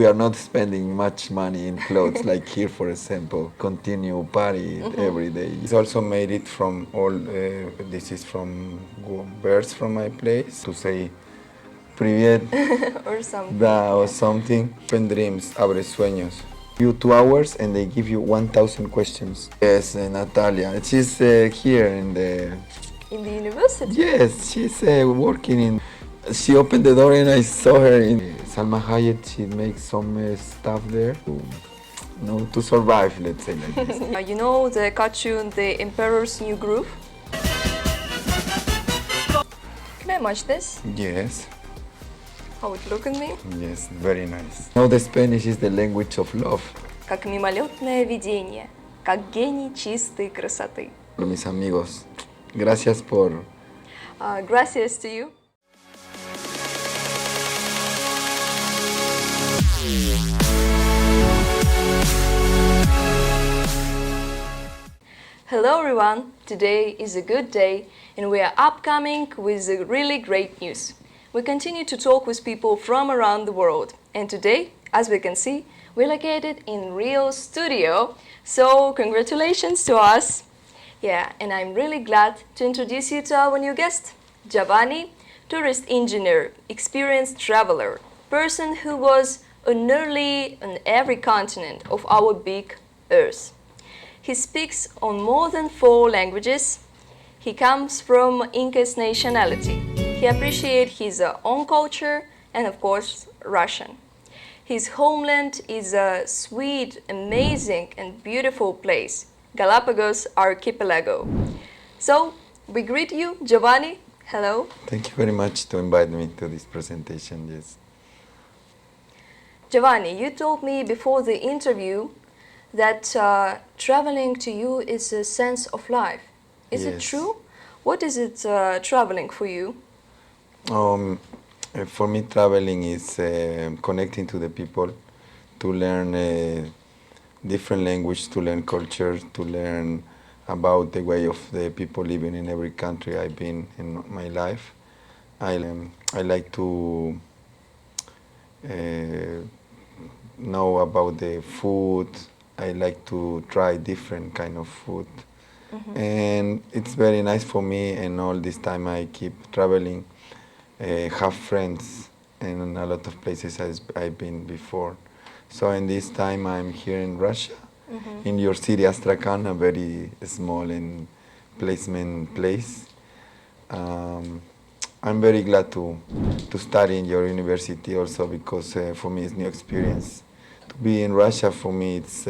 We are not spending much money in clothes like here, for example. Continue party every day. It's also made it from all. This is from birds from my place to say привет or something. da or something. Open dreams, abre sueños. You 2 hours and they give you 1,000 questions. Yes, Natalia. She's here in the. In the university? Yes, she's working in. She opened the door and I saw her in Salma Hayek. She makes some stuff there to survive, let's say like this. You know the cartoon, The Emperor's New Groove? Can I match this? Yes, How it look at me? yes, very nice. Now the Spanish is the language of love. Как мимолетное видение, как гений чистой красоты. Mis amigos, gracias por. Gracias to you. Hello everyone, today is a good day and we are upcoming with a really great news. We continue to talk with people from around the world and today, as we can see, we're located in Rio studio, so congratulations to us. Yeah, and I'm really glad to introduce you to our new guest, Giovanni, tourist engineer, experienced traveler, person who was on nearly on every continent of our big Earth. He speaks on more than 4 languages. He comes from Inca's nationality. He appreciates his own culture and, of course, Russian. His homeland is a sweet, amazing, and beautiful place, Galapagos Archipelago. So, we greet you, Giovanni. Hello. Thank you very much to invite me to this presentation. Yes. Giovanni, you told me before the interview that traveling to you is a sense of life. Is it Yes. true? What is it traveling for you? For me, traveling is connecting to the people, to learn different language, to learn culture, to learn about the way of the people living in every country I've been in my life. I like to know about the food. I like to try different kind of food. And it's very nice for me, and all this time I keep traveling, have friends in a lot of places I've been before. So in this time I'm here in Russia, in your city Astrakhan, a very small and placement place. I'm very glad to study in your university also, because for me it's new experience. To be in Russia, for me it's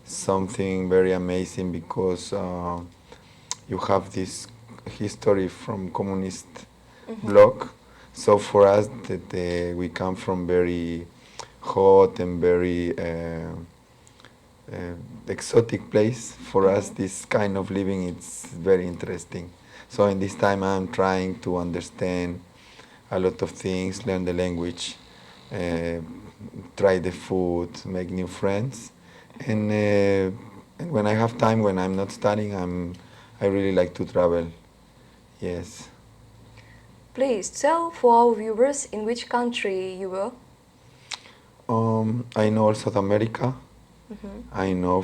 something very amazing, because you have this history from communist bloc. So for us, that we come from very hot and very exotic place. For us, this kind of living, it's very interesting. So in this time, I'm trying to understand a lot of things, learn the language, try the food, make new friends. And when I have time, when I'm not studying, I really like to travel. Yes. Please tell for our viewers in which country you were. I know South America. I know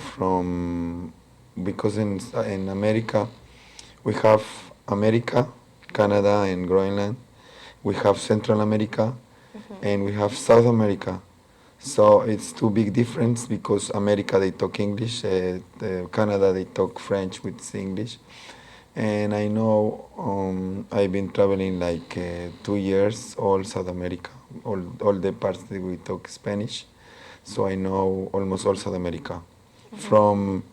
because in America we have America, Canada and Greenland. We have Central America and we have South America. So it's 2 big difference, because America they talk English, Canada they talk French with English. And I know I've been traveling like 2 years, all South America, all the parts that we talk Spanish. So I know almost all South America. From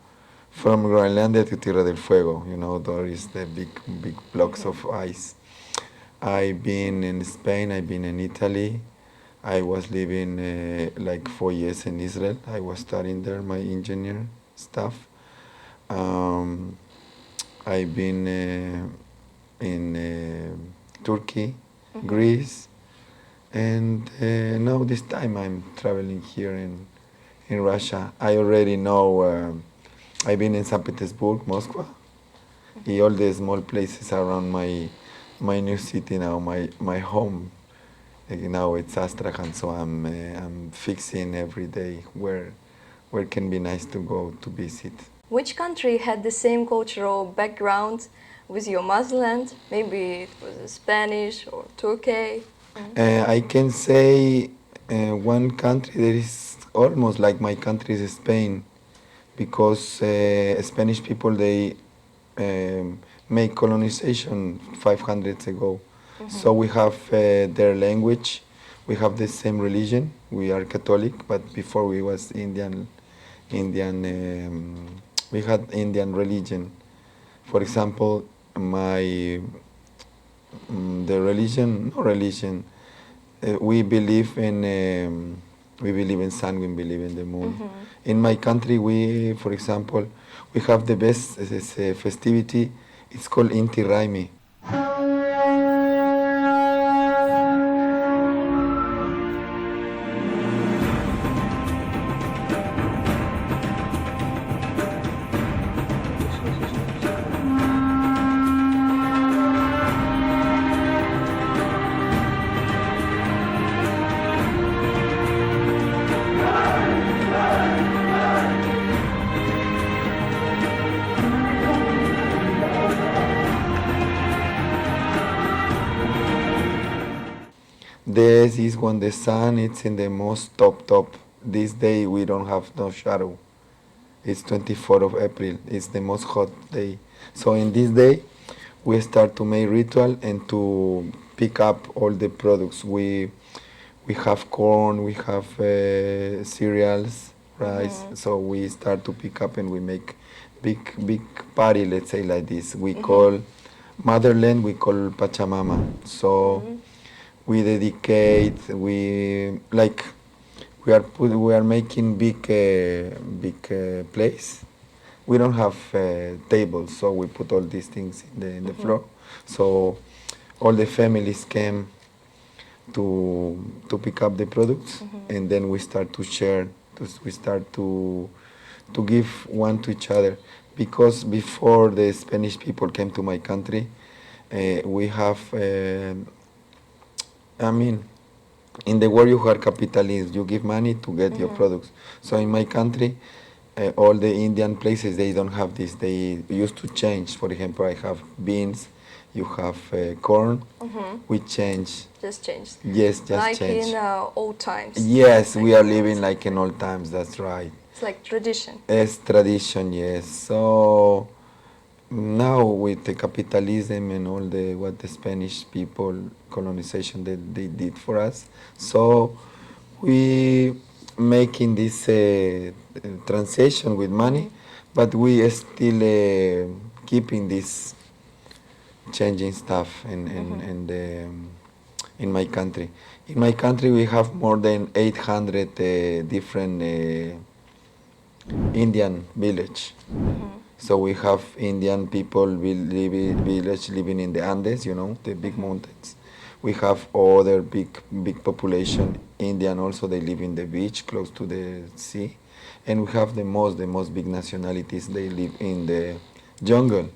Groenlandia to Tierra del Fuego, there is the big blocks of ice. I've been in Spain, I've been in Italy. I was living like 4 years in Israel. I was studying there, my engineer stuff. I've been in Turkey, Greece, and now this time I'm traveling here in Russia. I already know, I've been in St. Petersburg, Moscow, all the small places around my new city now, my home. Now it's Astrakhan, so I'm fixing every day where can be nice to go to visit. Which country had the same cultural background with your motherland? Maybe it was Spanish or Turkey. I can say one country that is almost like my country is Spain, because Spanish people, they make colonization 500 ago. So we have their language, we have the same religion. We are Catholic, but before we was Indian, we had Indian religion. For example, the religion, no religion, we believe in sun, we believe in the moon. In my country, for example, we have the best festivity. It's called Inti Raimi. This is when the sun it's in the most top. This day we don't have no shadow. It's 24th of April. It's the most hot day. So in this day, we start to make ritual and to pick up all the products. We have corn, we have cereals, rice. So we start to pick up and we make big party. Let's say like this. We call motherland. We call Pachamama. So. We dedicate. We are making big place. We don't have tables, so we put all these things in the floor. So all the families came to pick up the products, and then we start to share. We start to give one to each other, because before the Spanish people came to my country, we have. In the world you are capitalist, you give money to get your products. So in my country, all the Indian places, they don't have this. They used to change. For example, I have beans, you have corn. We change. Just changed. Yes, just like change. In old times. Yes, we are living like in old times, that's right. It's like tradition. It's tradition, yes. So now with the capitalism and all what the Spanish people colonization they did for us, so we making this transition with money, but we still keeping this changing stuff in my country. In my country we have more than 800 different Indian village. So we have Indian people village living in the Andes, the big mountains. We have other big population Indian also. They live in the beach close to the sea, and we have the most big nationalities. They live in the jungle.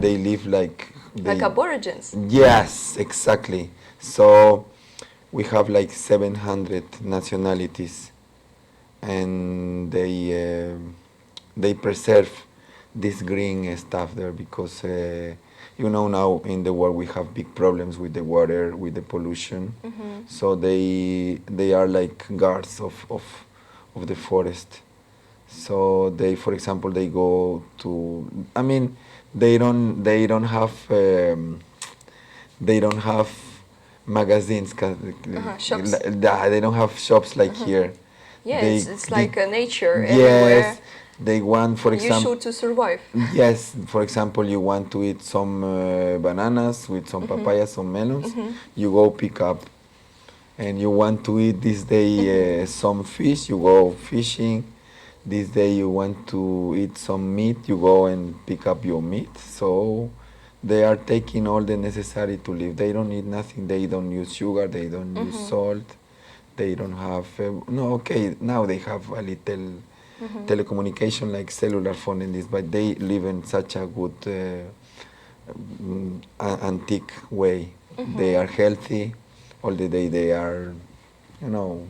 They live like aborigines. Yes, exactly. So we have like 700 nationalities, and they preserve this green stuff there, because now in the world we have big problems with the water, with the pollution. So they are like guards of the forest. So they, for example, they go to. They don't have magazines. Shops. They don't have shops like here. Yeah, it's like a nature yes, everywhere. They want, for example. You should to survive. Yes, for example, you want to eat some bananas with some papayas, some melons. You go pick up. And you want to eat this day some fish. You go fishing. This day you want to eat some meat. You go and pick up your meat. So they are taking all the necessary to live. They don't eat nothing. They don't use sugar. They don't use salt. They don't have. Now they have a little. Telecommunication like cellular phone in this, but they live in such a good antique way. They are healthy, all the day they are, you know,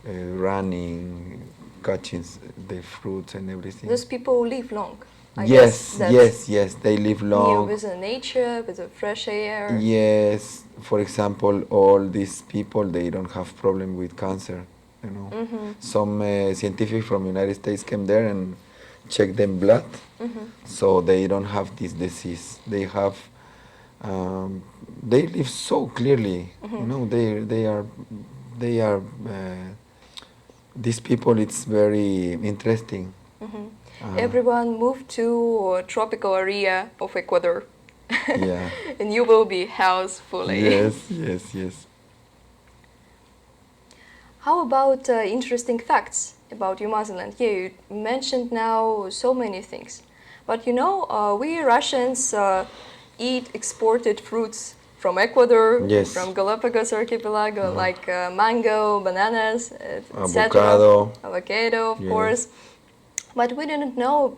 running, catching the fruits and everything. Those people live long. I Yes, guess yes, they live near long. with the nature, with the fresh air. Yes, for example, all these people, they don't have problem with cancer, you know. Some scientific from United States came there and checked them blood, so they don't have this disease. They have, they live so clearly, you know. They are. These people, it's very interesting. Everyone moved to a tropical area of Ecuador. Yeah. And you will be housed fully. Yes. How about interesting facts about your motherland? Yeah, you mentioned now so many things. But you know, we Russians eat exported fruits from Ecuador, Yes. from Galapagos archipelago, like mango, bananas, Avocado. avocado, of Yes. course. But we didn't know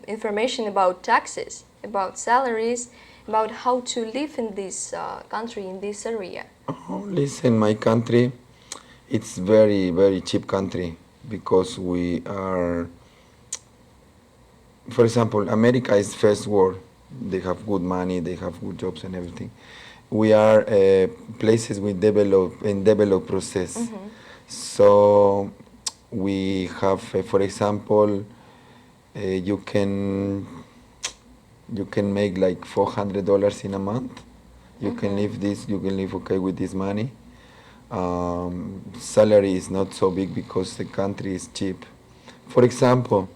information about taxes, about salaries, about how to live in this country, in this area. Oh, listen, my country, it's very cheap country because we are, for example, America is first world. They have good money, they have good jobs and everything. We are places with develop process. So we have, for example, you can make like $400 in a month. You can live this. You can live okay with this money. Salary is not so big because the country is cheap. For example,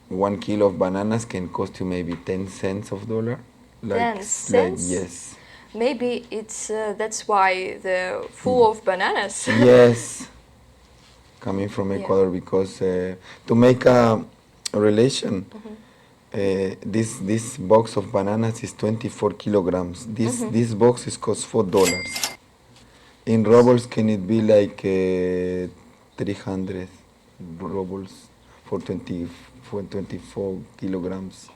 1 kilo of bananas can cost you maybe 10 cents of dollar. 10 cents? Yes. Maybe it's that's why they're full of bananas. Yes. Coming from Yeah. Ecuador, because to make a relation, this box of bananas is 24 kilograms. This box is cost $4. In rubles, can it be like 300 rubles for 24 kilograms?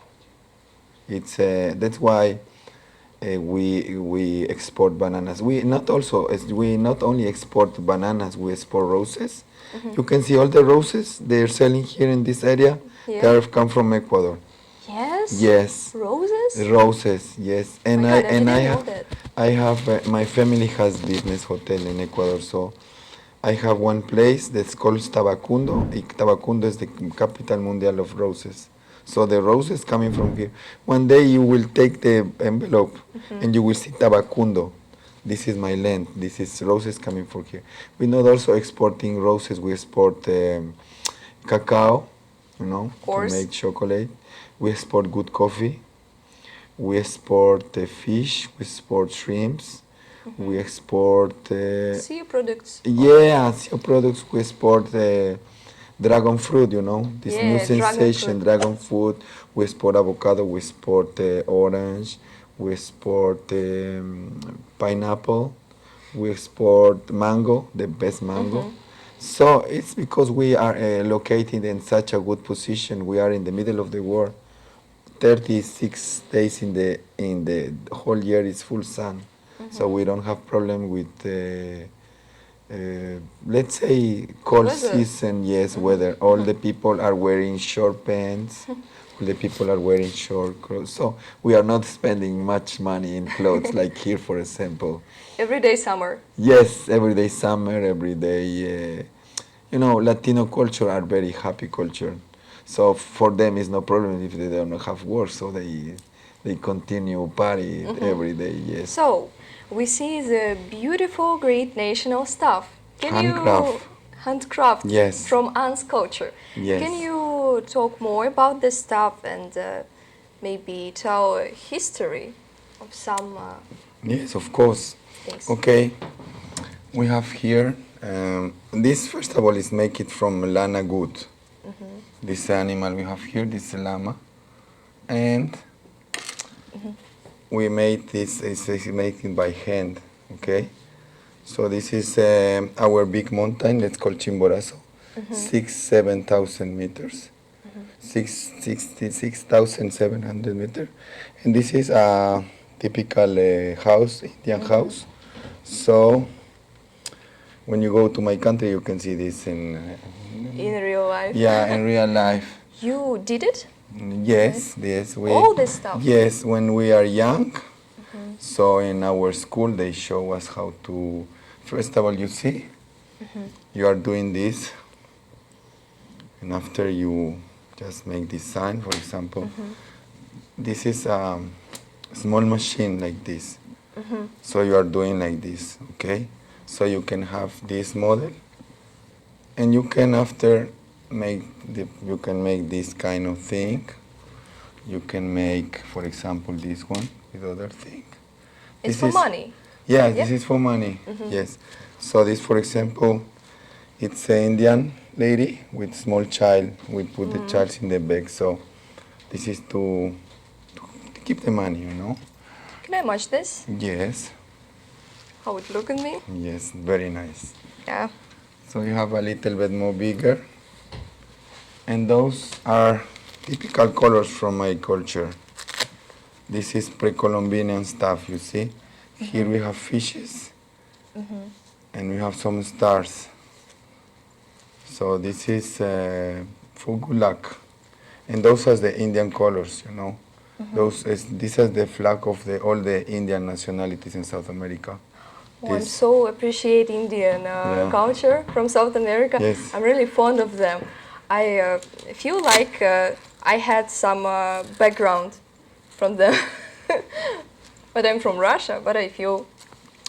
It's that's why we export bananas. We not only export bananas. We export roses. You can see all the roses they're selling here in this area. Yeah. They have come from Ecuador. Yes? Yes. Roses? Roses, yes. And My God, I didn't know that. I have my family has business hotel in Ecuador, so I have one place that's called Tabacundo. Tabacundo is the capital mundial of roses. So the roses coming from here. One day you will take the envelope and you will see Tabacundo. This is my land. This is roses coming from here. We're not also exporting roses. We export cacao, you know, to make chocolate. We export good coffee. We export fish. We export shrimps. We export Sea products. yeah, sea products. We export dragon fruit, you know, this new sensation, dragon fruit. We export avocado. We export orange. We export pineapple. We export mango, the best mango. So it's because we are located in such a good position. We are in the middle of the world. 36 days in the whole year is full sun. So we don't have problem with let's say cold season. Yes, weather. All the people are wearing short pants. All the people are wearing short clothes. So we are not spending much money in clothes like here, for example. Everyday summer. Yes, everyday summer, everyday. You know, Latino culture are very happy culture. So for them, it's no problem if they don't have work. So they continue party every day. Yes. So we see the beautiful, great national stuff. Handcraft. Yes. From Anne's culture. Yes. Can you talk more about this stuff and maybe tell a history of some yes, of course. things? Okay. We have here. This first of all is make it from lana goat. This animal we have here, this llama, and we made this. It's making by hand. Okay. So this is our big mountain. It's called Chimborazo. 7,000 meters. 6,700 meters. And this is typical house, Indian house. So when you go to my country, you can see this in real life. Yeah, in real life. You did it? Yes, yes. All this stuff? Yes, when we are young. So in our school, they show us how to. First of all, you see, you are doing this, and after you just make this sign. For example, this is a small machine like this. So you are doing like this, okay? So you can have this model, and you can after you can make this kind of thing. You can make, for example, this one with other thing. It's for money. Yeah, this is for money. Yes. So this, for example, it's an Indian lady with small child. We put the child in the bag. So this is to keep the money, you know. Can I watch this? Yes. How it look at me? Yes, very nice. Yeah. So you have a little bit more bigger. And those are typical colors from my culture. This is pre-Columbian stuff, you see. Here we have fishes. And we have some stars. So this is for good luck. And those are the Indian colors, you know. This is the flag of all the Indian nationalities in South America. Oh, I'm so appreciate Indian culture from South America. Yes. I'm really fond of them. I feel like I had some background from them. But I'm from Russia, but I feel...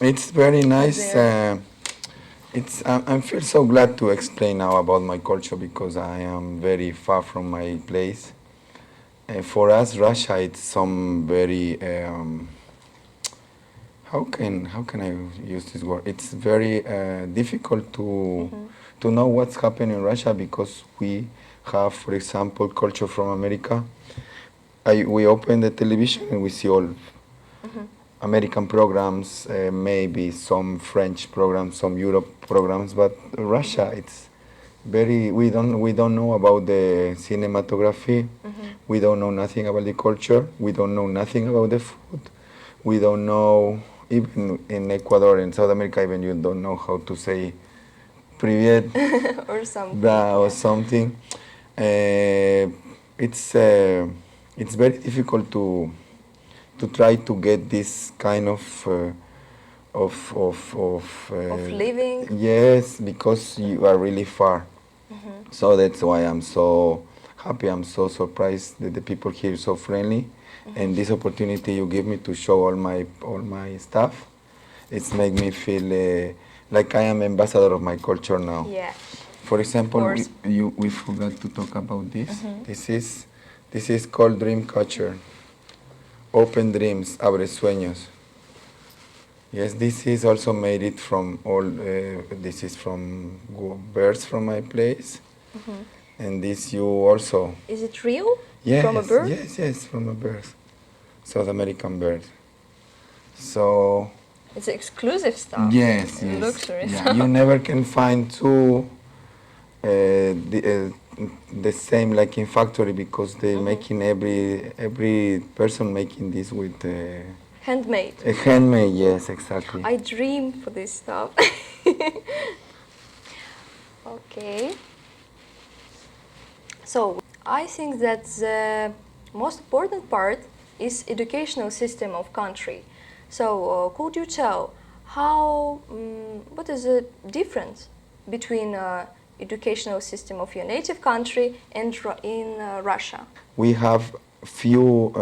It's very nice. I feel so glad to explain now about my culture because I am very far from my place. For us, Russia, it's some very... how can I use this word? It's very difficult to know what's happening in Russia because we have, for example, culture from America. We open the television and we see all American programs, maybe some French programs, some Europe programs, but Russia, it's very. We don't know about the cinematography. We don't know nothing about the culture. We don't know nothing about the food. We don't know. Even in Ecuador, in South America, even you don't know how to say "privet" or something. Or something. It's very difficult to try to get this kind of living. Yes, because you are really far. So that's why I'm so happy. I'm so surprised that the people here are so friendly. And this opportunity you give me to show all my stuff, it's make me feel like I am ambassador of my culture now. Yeah. For example, we forgot to talk about this. This is called dream catcher. Open dreams, abre sueños. Yes, this is also made it from this is from birds from my place. And this you also. Is it real? Yes, from a bird? Yes, from a bird. South American bird. So... It's exclusive stuff. Yes. Luxury Yeah. stuff. You never can find two the same like in factory because they making every person making this with... handmade. Handmade, yes, exactly. I dream for this stuff. Okay. So I think that the most important part is educational system of country. So could you tell what is the difference between educational system of your native country and in Russia? We have few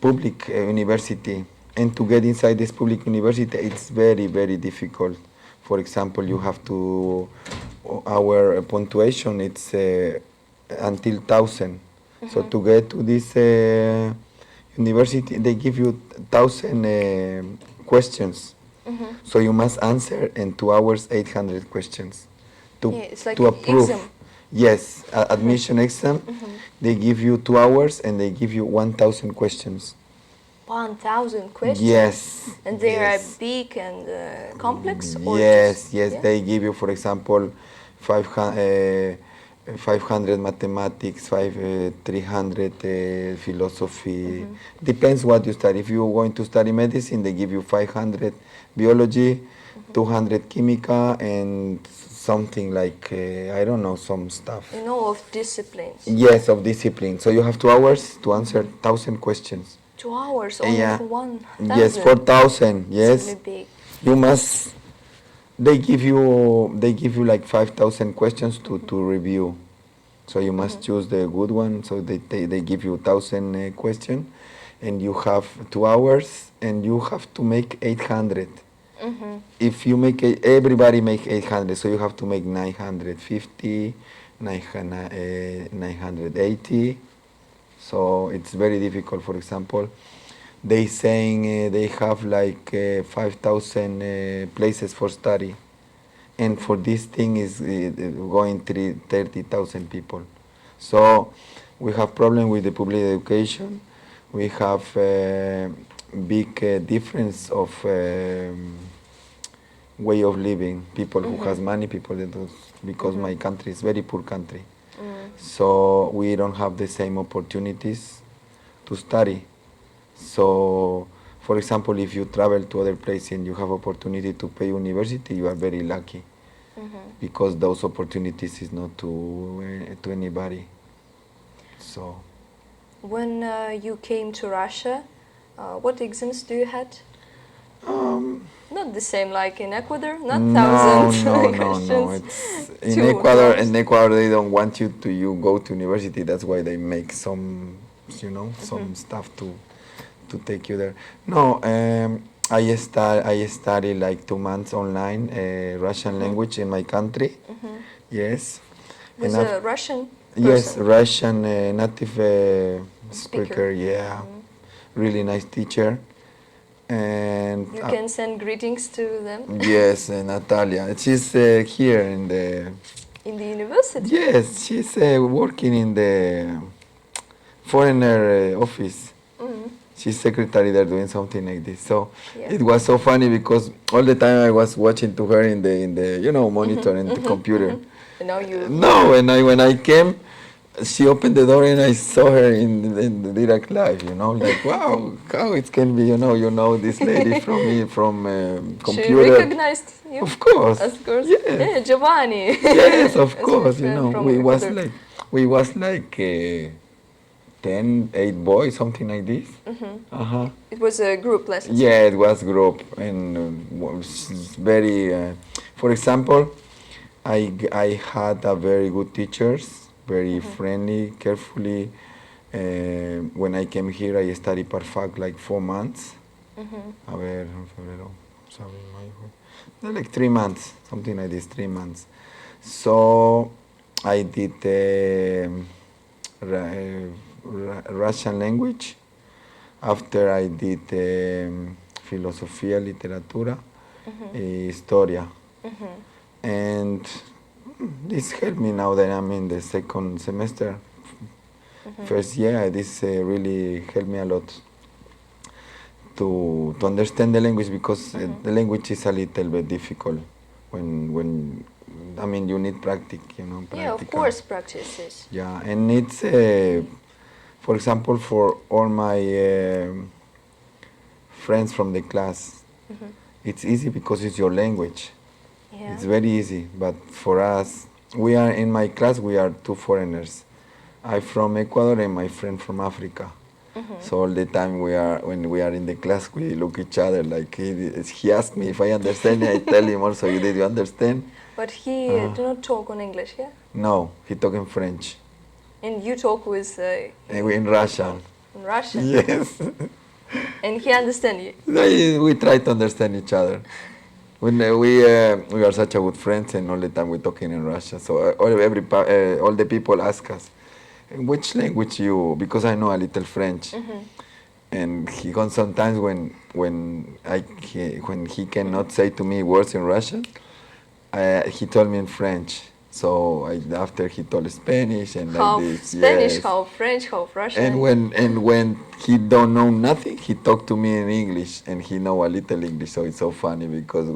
public university, and to get inside this public university, it's very, very difficult. For example, you have to, our punctuation, it's until 1,000. So to get to this university, they give you 1,000 questions. So you must answer in 2 hours 800 questions it's like to approve. Exam. Yes, admission exam. They give you 2 hours and they give you 1,000 questions. 1,000 questions? Yes. And they are big and complex? Or yes, just, yes. Yeah? They give you, for example, 500 500 mathematics, 300 philosophy. Depends what you study. If you're going to study medicine, they give you 500 biology, 200 chemica, and something like, I don't know, some stuff. In all of disciplines. Yes, of discipline. So you have 2 hours to answer 1,000 questions. 2 hours only for 1,000. Yes, 4,000. Yes. It's really big. You must. They give you like 5,000 questions to review. So you must choose the good one. So they give you 1,000 questions, and you have 2 hours, and you have to make 800. If you make everybody make 800, so you have to make 950, 980. So it's very difficult. For example, they saying they have like 5,000 places for study, and for this thing is going 30,000 people. So we have problem with the public education. We have big difference of way of living. People who has money, people that don't, because my country is very poor country. So we don't have the same opportunities to study. So, for example, if you travel to other places and you have opportunity to pay university, you are very lucky, because those opportunities is not to anybody. So, when you came to Russia, what exams do you had? Not the same like in Ecuador, not thousands questions. No. It's in Ecuador. In Ecuador, they don't want you to go to university. That's why they make some, some stuff to take you there. No, I studied like 2 months online Russian language in my country. Yes. Was a Russian person? Yes, Russian native speaker. Yeah, really nice teacher. And you can send greetings to them? Yes, Natalia. She's here in the university? Yes, she's working in the foreigner office. She's secretary there doing something like this. So it was so funny because all the time I was watching to her in the monitor in the computer. And now you... No, when I came, she opened the door and I saw her in the direct live, like, wow, how it can be, this lady from computer. She recognized you? Of course. Of course. Yes. Yeah, Giovanni. Yes, of course, we was like 8 boys, something like this. It was a group lesson. Yeah, it was group, and was very, for example, I had a very good teachers. Very friendly, carefully. When I came here, I studied perfect like 4 months. A ver, febrero, like 3 months, something like this, 3 months. So I did Russian language. After I did filosofía, literatura, historia, and this helped me now that I'm in the 2nd semester. First year, this really helped me a lot to understand the language, because the language is a little bit difficult when you need practice, Yeah, of course, practices. Yeah, and it's, for example, for all my friends from the class, it's easy because it's your language. Yeah. It's very easy, but for us, in my class, we are 2 foreigners. I'm from Ecuador and my friend from Africa. So all the time when we are in the class, we look each other like he asked me if I understand, I tell him also, did you understand? But he do not talk in English, yeah? No, he talk in French. And you talk with... in Russian. In Russian? Yes. And he understand you? We try to understand each other. When we are such a good friends, and all the time we're talking in Russian. So all the people ask us, which language you? Because I know a little French. And he goes sometimes when he cannot say to me words in Russian, he told me in French. So after he told Spanish and how like this. Spanish, yes. how French, how Russian. And when he don't know nothing, he talk to me in English, and he know a little English. So it's so funny because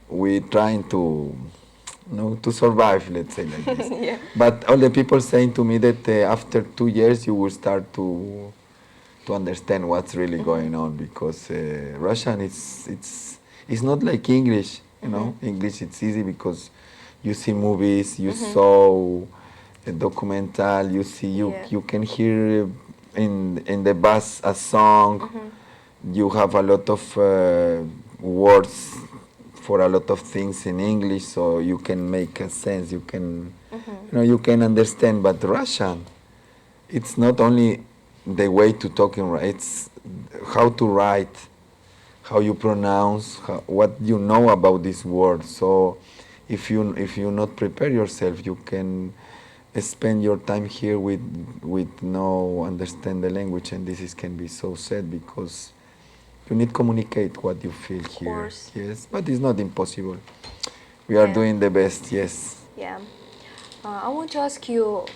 we trying to to survive, let's say like this. Yeah. But all the people saying to me that after 2 years you will start to understand what's really going on, because Russian it's not like English, English it's easy because you see movies, you saw a documental, you can hear in the bus a song, you have a lot of words for a lot of things in English, so you can make a sense, you can you can understand. But Russian, it's not only the way to talk it's how to write, how you pronounce, what you know about this word. So if you not prepare yourself, you can spend your time here with no understand the language, and can be so sad, because you need to communicate what you feel here. Course. Yes, but it's not impossible. We are doing the best. Yes. Yeah. I want to ask you,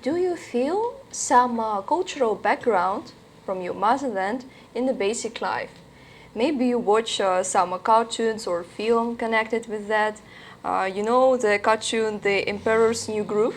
do you feel some cultural background from your motherland in the basic life? Maybe you watch some cartoons or film connected with that. You know the cartoon The Emperor's New Groove?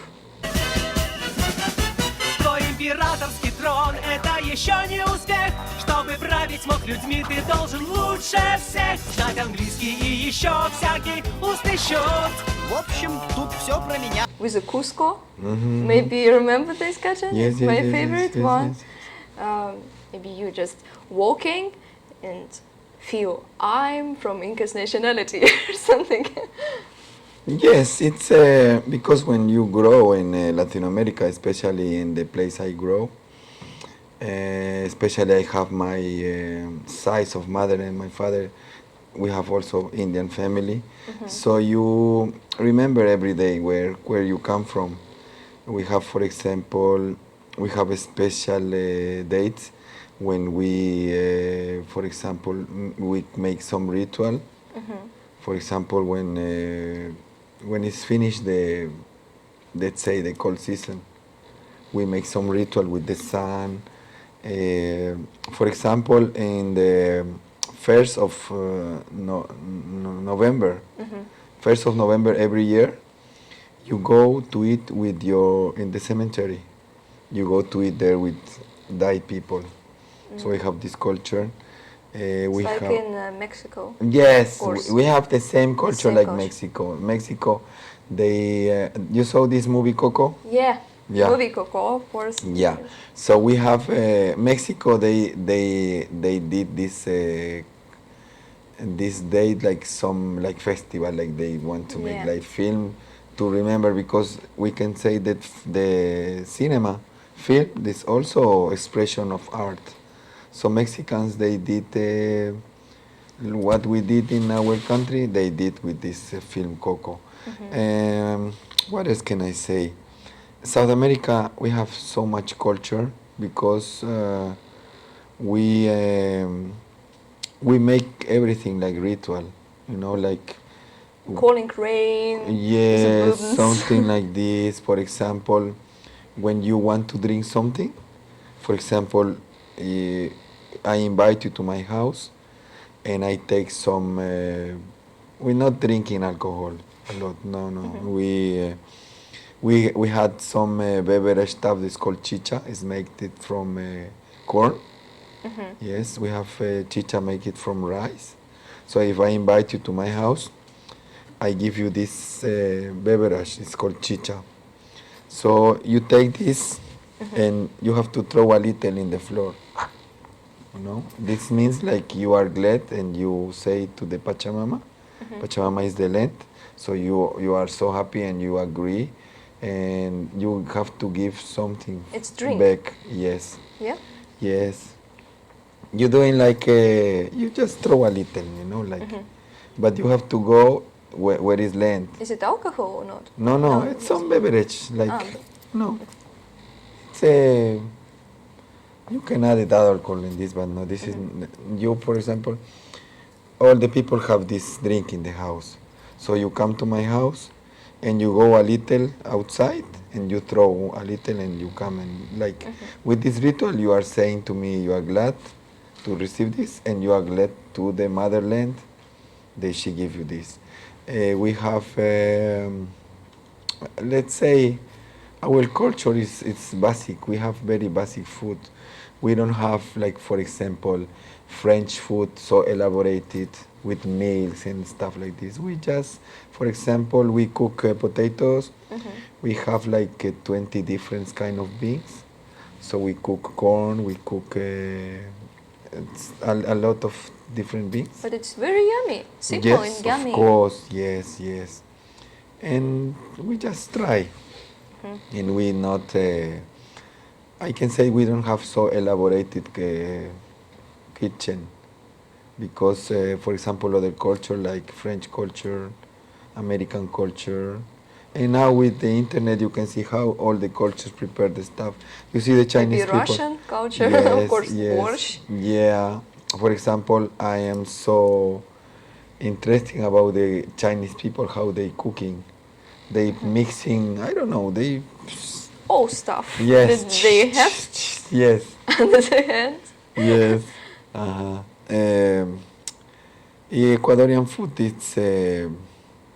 Твой императорский трон — это еще не успех. Чтобы править мог людьми, ты должен лучше всех знать английский и еще всякий устный счет. В общем, тут все про меня. With the Cusco? Maybe you remember this cartoon? Yes, It's yes, my yes, favorite yes, one. yes. Maybe you just walking and feel I'm from Inca's nationality or something. Yes, it's because when you grow in Latin America, especially in the place I grow, especially I have my sides of mother and my father, we have also Indian family. So you remember every day where you come from. We have, for example, we have a special dates when we, for example, we make some ritual. For example, when it's finished the, let's say, the cold season, we make some ritual with the sun. For example, in the 1st of November, 1st of November every year, you go to eat with in the cemetery. You go to eat there with dead people. So we have this culture. It's we like have, in Mexico. yes, course. we have the same culture same like culture. Mexico. Mexico, they you saw this movie Coco? Yeah. Yeah. Movie Coco, of course. Yeah. So we have Mexico. They did this this day like some like festival, like they want to make Yeah. like film to remember, because we can say that the cinema film is also expression of art. So Mexicans, they did what we did in our country, they did with this film Coco. What else can I say? South America, we have so much culture because we make everything like ritual, like Calling rain. yes, the something like this. For example, when you want to drink something, for example, I invite you to my house, and I take some. We're not drinking alcohol a lot. No, no. We had some beverage stuff that's called chicha. It's made it from corn. Yes, we have chicha make it from rice. So if I invite you to my house, I give you this beverage. It's called chicha. So you take this, and you have to throw a little in the floor. This means like you are glad, and you say to the Pachamama. Pachamama is the land. So you are so happy, and you agree, and you have to give something It's drink. back. Yes. Yeah. Yes. You're doing like you just throw a little, like, but you have to go where is land. Is it alcohol or not? No, no, No, it's some beverage, like, Ah. no. It's a, you can add it alcohol in this, but no, this is, you, for example, all the people have this drink in the house. So you come to my house, and you go a little outside, and you throw a little, and you come, and like, with this ritual, you are saying to me, you are glad to receive this, and you are glad to the motherland she give you this. We have, let's say, our culture is it's basic. We have very basic food. We don't have, like, for example, French food so elaborated with meals and stuff like this. We just, for example, we cook potatoes. We have like 20 different kind of beans. So we cook corn, we cook a lot of different beans. But it's very yummy, simple Yes, and yummy. of course, yes, yes. And we just try. And we not, I can say we don't have so elaborated kitchen. Because, for example, other culture like French culture, American culture, and now with the internet you can see how all the cultures prepare the stuff. You see the Chinese Maybe people. Russian culture, Yes, of course, yes, borscht. yeah. For example, I am so interested about the Chinese people, how they cooking. They mixing, I don't know, they... All stuff Yes. that they have Yes. under their hands. Yes. Ecuadorian food, it's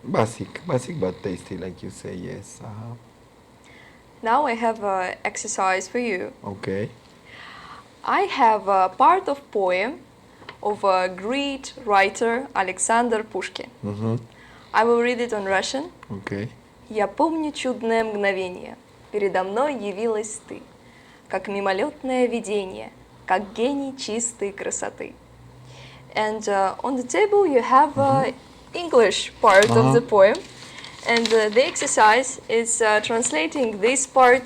basic but tasty, like you say, yes. Now I have an exercise for you. Okay. I have a part of poem of a great writer Alexander Pushkin. I will read it on Russian. Okay. Я помню чудное мгновение. Передо мной явилась ты, как мимолетное видение, как гений чистой красоты. And on the table you have English part of the poem, and the exercise is translating this part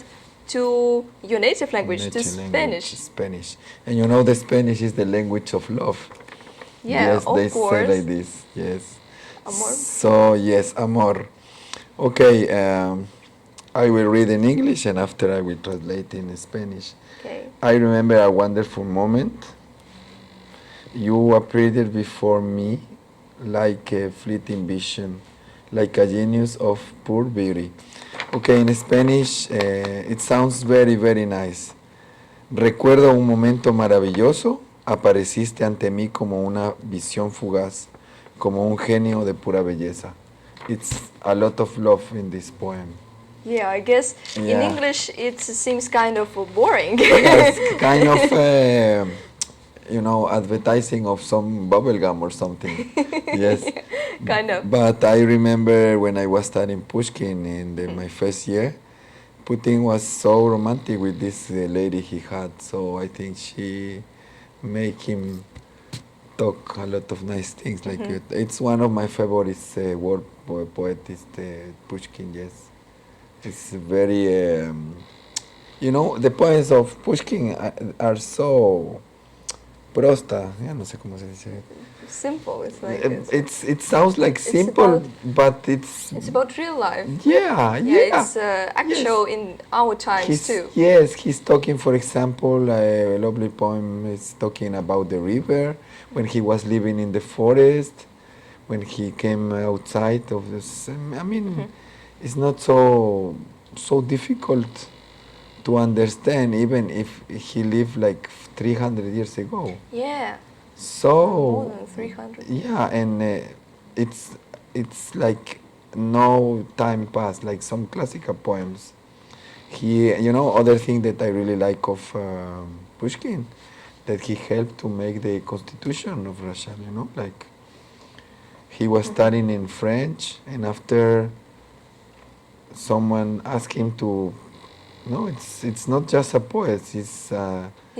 to your native language, to Native language, Spanish. Spanish. And you know the Spanish is the language of love. Yeah, yes, of they course. say like this. Yes. Amor. So yes, amor. Okay, I will read in English and after I will translate in Spanish. Okay. I remember a wonderful moment. You appeared before me like a fleeting vision, like a genius of pure beauty. Okay, in Spanish, it sounds very, very nice. Recuerdo un momento maravilloso, apareciste ante mí como una visión fugaz, como un genio de pura belleza. It's a lot of love in this poem. Yeah, I guess in Yeah. English it seems kind of boring. Yes, kind of, you know, advertising of some bubble gum or something. Yes. Kind of. But I remember when I was studying Pushkin in my first year, Putin was so romantic with this lady he had. So I think she made him talk a lot of nice things. Like it's one of my favorite poets, Pushkin. Yes, it's very. You know, the poems of Pushkin are so prosta. Ya no sé cómo se dice. Simple. It's like It sounds like simple, but it's about real life. yeah. Yeah, it's actual in our times too. Yes, he's talking, for example, a lovely poem is talking about the river, when he was living in the forest, when he came outside of this. I mean, it's not so difficult to understand, even if he lived like 300 years ago. Yeah, So more than 300. yeah, and it's like no time passed, like some classical poems. You know, other thing that I really like of Pushkin, that he helped to make the constitution of Russia. You know, like he was studying in French, and after someone asked him to, no, it's not just a poet. He's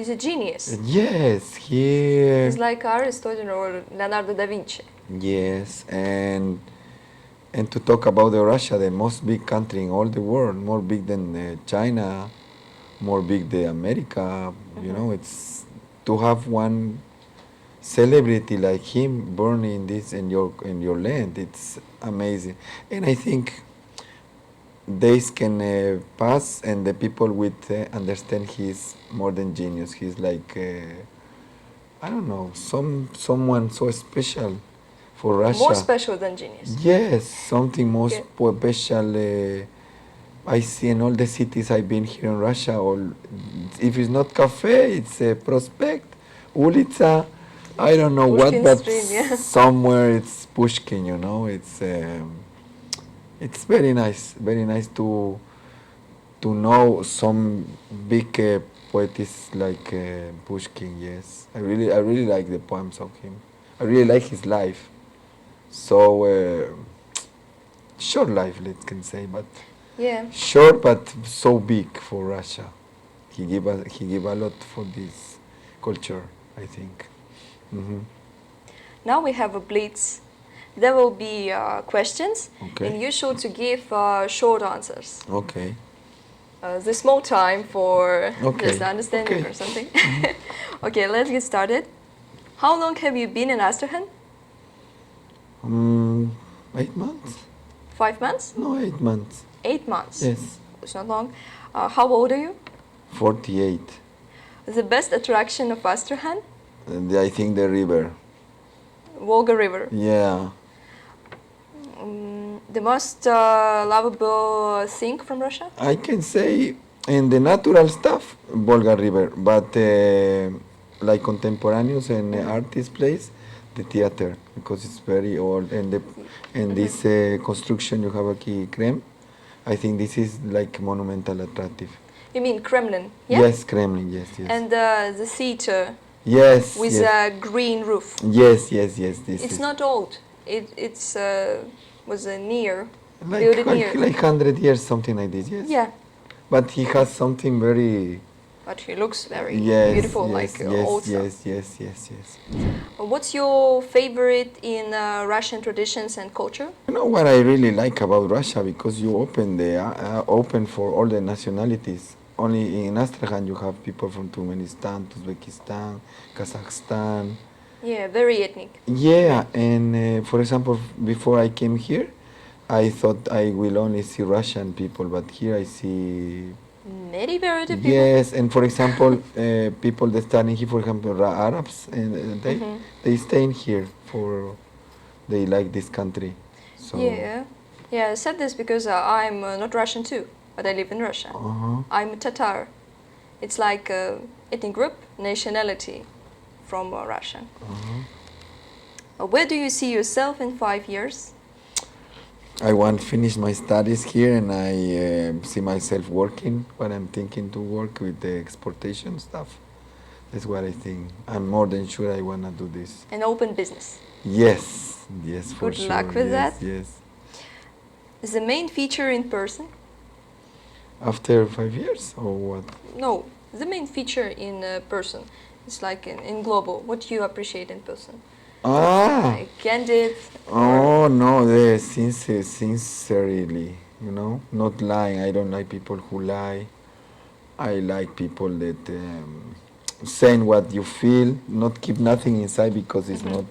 a genius. Yes, He's like Aristotle or Leonardo da Vinci. Yes, and to talk about Russia, the most big country in all the world, more big than China, more big than America. You know, it's to have one celebrity like him born in your land. It's amazing, and I think days can pass, and the people would understand he's more than genius. He's like I don't know, someone so special for Russia. More special than genius. Yes, something more Okay. special. I see in all the cities I've been here in Russia. Or if it's not cafe, it's a prospect, ulica, I don't know Pushkin what, but stream, yeah. somewhere it's Pushkin, you know. It's very nice to know some big poets like Pushkin. Yes, I really like the poems of him. I really like his life. So short life, let's can say, but Yeah. short but so big for Russia. He give a lot for this culture, I think. Hmm. Now we have a blitz. There will be questions, Okay. and you should to give short answers. Okay. There's more time for Okay. just understanding Okay. or something. Okay, let's get started. How long have you been in Astrakhan? 8 months? 5 months? No, 8 months. 8 months? Yes. It's not long. How old are you? 48. The best attraction of Astrakhan? And I think the river. Volga River. Yeah. The most lovable thing from Russia? I can say in the natural stuff, Volga River, but like contemporaneous and artist place, the theater, because it's very old, and this construction you have aquí, Kremlin, I think this is like monumental attractive. You mean Kremlin? Yeah? Yes, Kremlin, yes. And the theater Yes. with yes. a green roof. Yes. This It's is not old. It's was near. like, built near. like 100 years, something like this, yes. Yeah, But he has something very but he looks very yes, beautiful, yes, like yes, old stuff. yes. What's your favorite in Russian traditions and culture? You know what I really like about Russia, because you open for all the nationalities. Only in Astrakhan you have people from Turkmenistan, Uzbekistan, Kazakhstan. Yeah, very ethnic. Yeah, and for example, before I came here, I thought I will only see Russian people, but here I see. Many variety people. Yes, and for example, people that studying here, for example, Arabs, and they stay in here for they like this country. So. Yeah. I said this because I'm not Russian too, but I live in Russia. I'm Tatar. It's like ethnic group, nationality from Russia. Where do you see yourself in 5 years? I want to finish my studies here, and I see myself working. But I'm thinking to work with the exportation stuff. That's what I think. I'm more than sure I want to do this. An open business. Yes, for Good sure. luck with that. Yes. Is the main feature in person? After 5 years, or what? No, the main feature in person. It's like in global. What do you appreciate in person? Like candid. Oh no, the sincerely, you know, not lying. I don't like people who lie. I like people that saying what you feel, not keep nothing inside, because it's not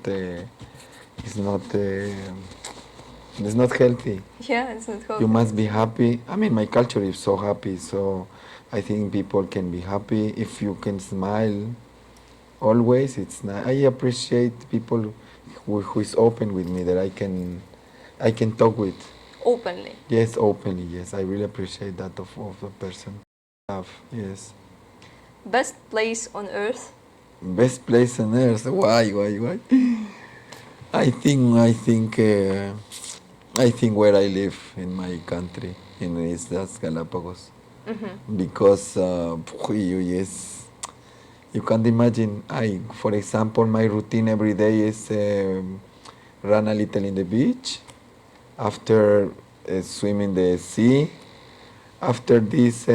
healthy. Yeah, it's not healthy. You must be happy. I mean, my culture is so happy, so I think people can be happy if you can smile. Always, it's nice. I appreciate people who is open with me, that I can talk with. Openly. Yes, openly. Yes, I really appreciate that of a person. Yes. Best place on earth? Best place on earth. Why? I think where I live in my country, in Islas Galapagos, because you can't imagine. For example, my routine every day is run a little in the beach, after swim in the sea. After this,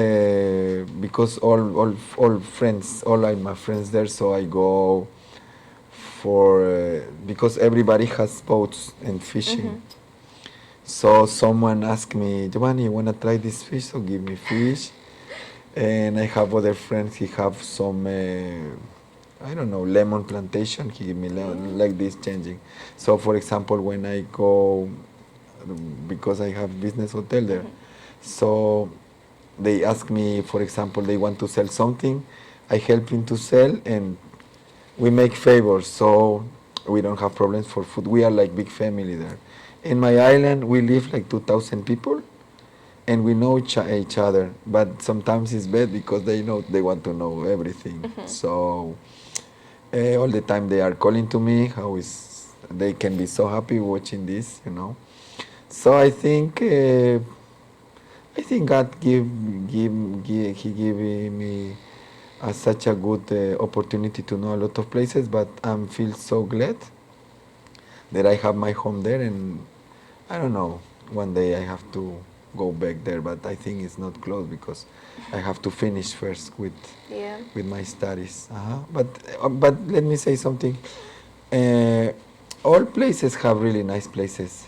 because all my friends there, so I go for because everybody has boats and fishing. So someone asked me, Giovanni, you wanna try this fish? So give me fish. And I have other friends. He have some, I don't know, lemon plantation. He give me lemon, like this, changing. So for example, when I go, because I have business hotel there, so they ask me, for example, they want to sell something. I help him to sell, and we make favors. So we don't have problems for food. We are like big family there. In my island, we live like 2,000 people. And we know each other, but sometimes it's bad because they want to know everything. So All the time they are calling to me. They can be so happy watching this, you know. So I think God he gave me such a good opportunity to know a lot of places. But I feel so glad that I have my home there, and I don't know. One day I have to go back there, but I think it's not close because I have to finish first with my studies. But let me say something. All places have really nice places.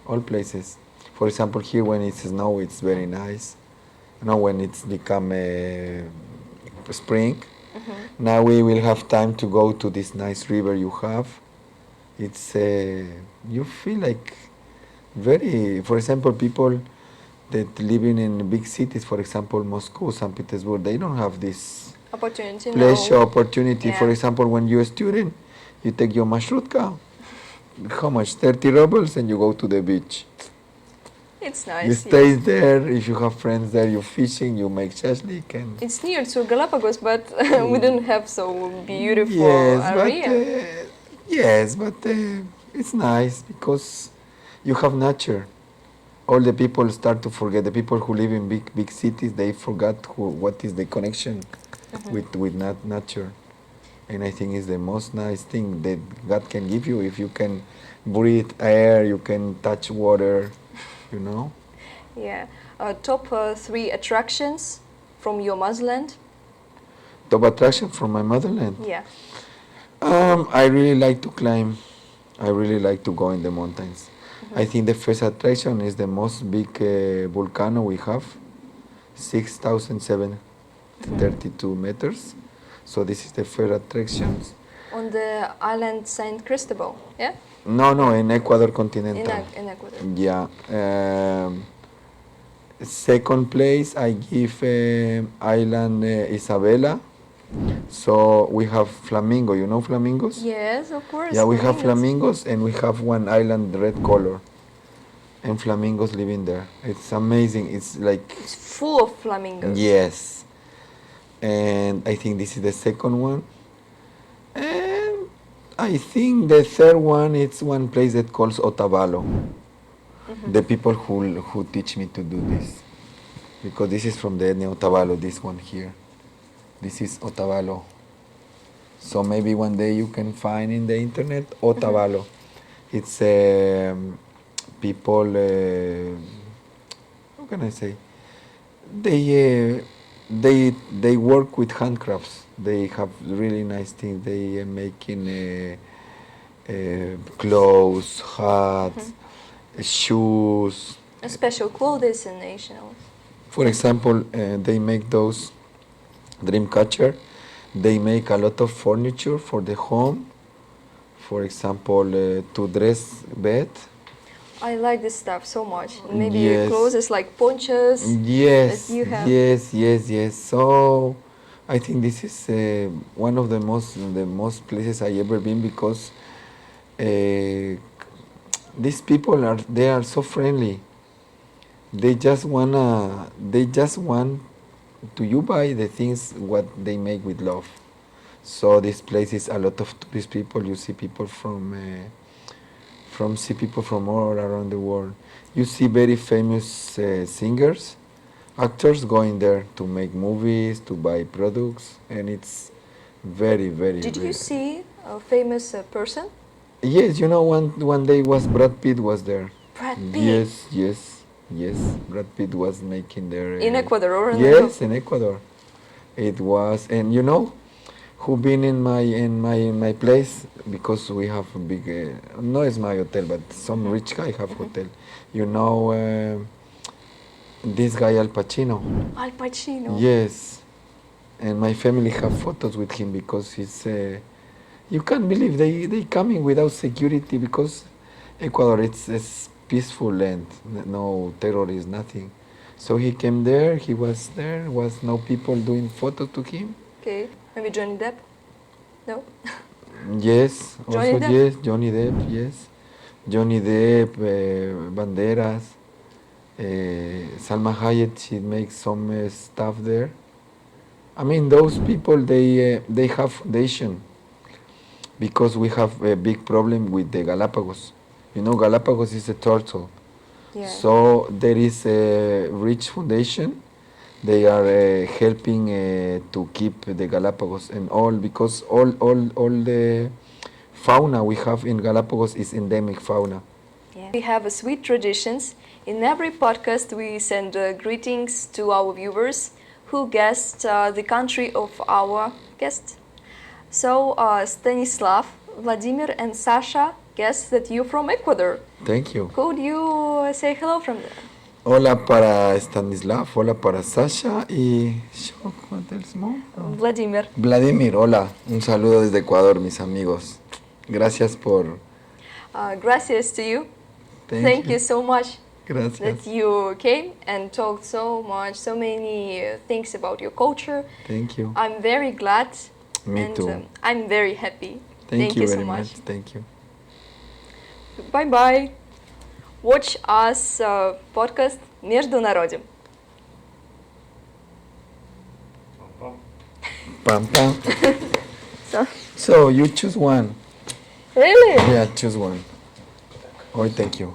All places. For example, here when it's snow, it's very nice. You know, when it's become spring. Now we will have time to go to this nice river you have. It's you feel like very. For example, people that living in big cities, for example, Moscow, St. Petersburg, they don't have this Opportunity. pleasure, opportunity. Yeah. For example, when you're a student, you take your marshrutka. How much? 30 rubles, and you go to the beach. It's nice. You stay there. If you have friends there, you're fishing, you make shashlik. And It's near to Galapagos, but we don't have so beautiful area. Yes, but it's nice because you have nature. All the people start to forget. The people who live in big cities, they forgot what is the connection with nature. And I think it's the most nice thing that God can give you. If you can breathe air, you can touch water, you know. Yeah. Top 3 attractions from your motherland? Top attraction from my motherland. Yeah. I really like to climb. I really like to go in the mountains. I think the first attraction is the most big volcano we have, 6,732 meters. So this is the first attraction. On the island Saint Cristobal, yeah? No, in Ecuador continental. In Ecuador. Yeah. Second place, I give island Isabela. So we have flamingo. You know flamingos? Yes, of course. Yeah, we have flamingos, and we have one island red color, and flamingos living there. It's amazing. It's like It's full of flamingos. yes, and I think this is the second one, and I think the third one it's one place that calls Otavalo. The people who teach me to do this, because this is from the ethnia Otavalo. This one here, this is Otavalo. So maybe one day you can find in the internet Otavalo. It's people. How can I say? They work with handcrafts. They have really nice things. They making clothes, hats, shoes. A special clothes and national. For example, they make those dream catcher. They make a lot of furniture for the home. For example, to dress bed. I like this stuff so much. Maybe Yes. clothes like ponchos. Yes, that you have. yes. So I think this is one of the most places I ever been because these people they are so friendly. They just want to you buy the things what they make with love. So this place is a lot of tourist people. You see people from all around the world. You see very famous singers, actors going there to make movies, to buy products, and it's very. Did you see a famous person? Yes, you know one day was Brad Pitt was there. Brad Pitt. Yes. Brad Pitt was making their In Ecuador or in yes, in Ecuador. It was, and you know, who been in my place because we have a big. No, it's my hotel, but some rich guy have hotel. You know, this guy Al Pacino. Al Pacino. Yes, and my family have photos with him because he's. You can't believe they coming without security because Ecuador it's peaceful land, no terrorists, nothing. So he came there. He was there. Was no people doing photos to him. Okay, maybe Johnny Depp. No. Yes, Johnny also Depp? yes, Johnny Depp, yes. Johnny Depp, Banderas, Salma Hayek, she makes some stuff there. I mean, those people, they have foundation. because we have a big problem with the Galapagos. You know, Galapagos is a turtle. Yeah. So there is a rich foundation. They are helping to keep the Galapagos and all, because all the fauna we have in Galapagos is endemic fauna. Yeah. We have a sweet traditions. In every podcast, we send greetings to our viewers who guessed the country of our guest. So Stanislav, Vladimir, and Sasha guessed that you're from Ecuador. Thank you. Could you say hello from there? Hola para Stanislav, hola para Sasha y what else more? Vladimir. Vladimir, hola. Un saludo desde Ecuador, mis amigos. Gracias por... Gracias to you. Thank you so much Gracias. that you came and talked so many things about your culture. Thank you. I'm very glad. Me and, too. I'm very happy. Thank you so very much. Thank you. Bye bye. Watch us podcast Международим. Pam pam. So, So you choose one. really? Yeah, choose one. Oh, thank you.